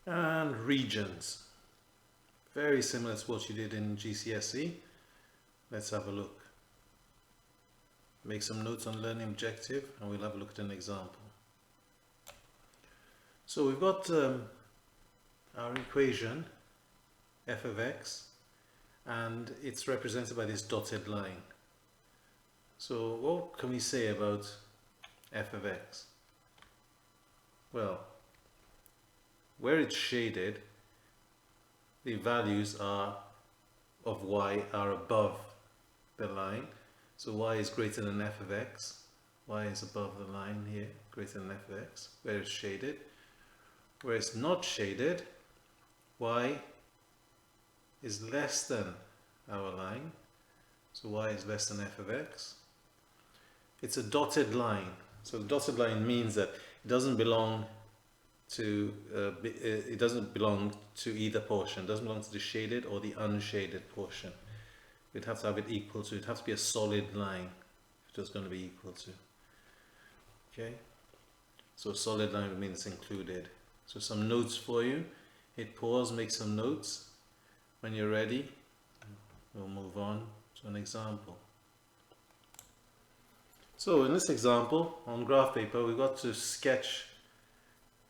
And regions. Very similar to what you did in GCSE. Let's have a look. Make some notes on learning objective and we'll have a look at an example. So we've got our equation f of x and it's represented by this dotted line. So what can we say about f of x? Well, where it's shaded, the values of y are above the line. So y is greater than f of x. Y is above the line here, greater than f of x, where it's shaded. Where it's not shaded, y is less than our line. So y is less than f of x. It's a dotted line. So the dotted line means that it doesn't belong to either portion. It doesn't belong to the shaded or the unshaded portion. We'd have to have it equal to, it'd have to be a solid line if it was going to be equal to. Okay? So a solid line would mean it's included. So some notes for you. Hit pause, make some notes. When you're ready, we'll move on to an example. So in this example, on graph paper, we've got to sketch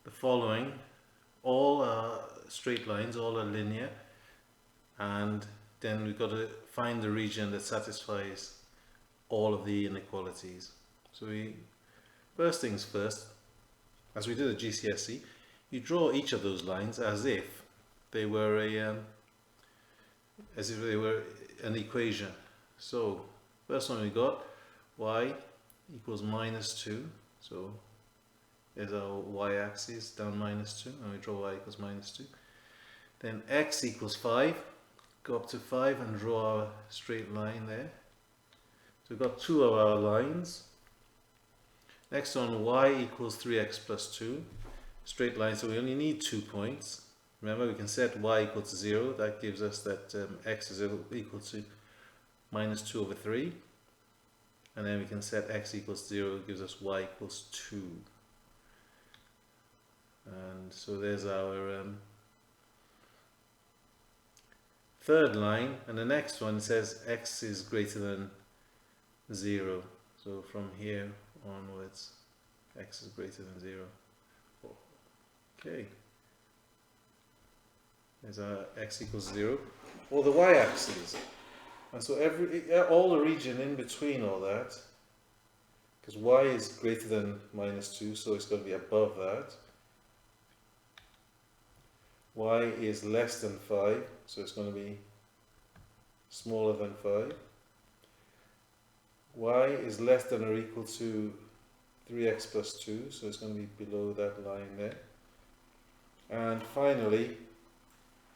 the following. All are straight lines, all are linear, and then we've got to find the region that satisfies all of the inequalities. So first things first, as we did at GCSE, you draw each of those lines as if they were an equation. So first one we got, y equals -2. So there's our y-axis down -2, and we draw y equals -2. Then x equals 5. Go up to 5 and draw our straight line there. So we've got two of our lines. Next one, y equals 3x plus 2. Straight line, so we only need 2 points. Remember, we can set y equal to 0. That gives us that x is equal to -2/3. And then we can set x equals 0. It gives us y equals 2. And so there's our third line, and the next one says x is greater than 0. So from here onwards, x is greater than 0. Okay. There's our x equals 0. Or the y-axis. And so all the region in between all that, because y is greater than -2, so it's going to be above that. Y is less than 5, so it's going to be smaller than 5. Y is less than or equal to 3x plus 2, so it's going to be below that line there. And finally,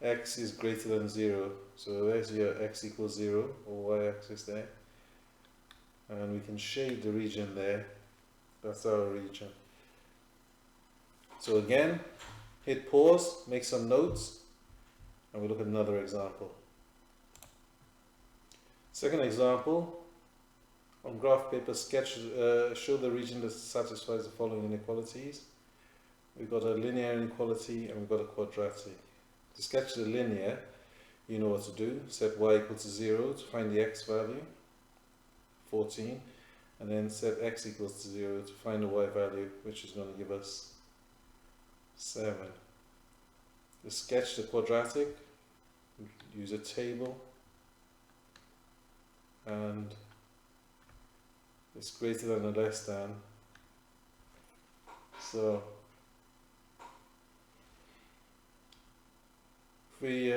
x is greater than 0, so there's your x equals 0, or y-axis there. And we can shade the region there. That's our region. So again, hit pause, make some notes, and we'll look at another example. Second example, on graph paper, show the region that satisfies the following inequalities. We've got a linear inequality and we've got a quadratic. To sketch the linear, you know what to do. Set y equal to 0 to find the x value, 14, and then set x equals to 0 to find the y value, which is going to give us 7. To sketch the quadratic, use a table, and it's greater than or less than. So if we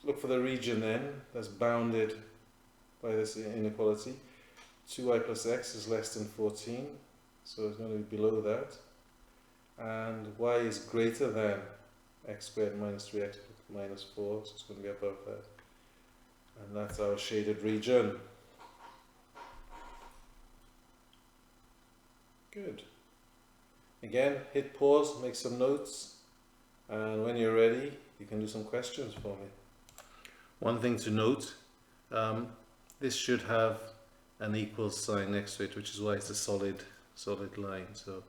look for the region then that's bounded by this inequality, 2y plus x is less than 14, so it's going to be below that. And y is greater than x squared minus 3x minus 4, so it's going to be above that. And that's our shaded region. Good. Again, hit pause, make some notes, and when you're ready, you can do some questions for me. One thing to note, this should have an equal sign next to it, which is why it's a solid line. So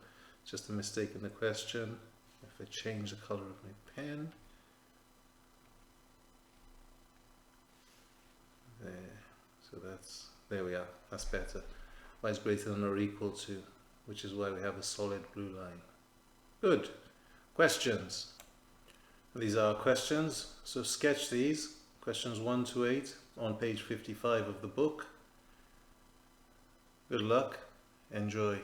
just a mistake in the question. if I change the color of my pen. There, so there we are, that's better. Y is greater than or equal to, which is why we have a solid blue line. Good. Questions? These are questions, so sketch these, questions 1 to 8 on page 55 of the book. Good luck, enjoy.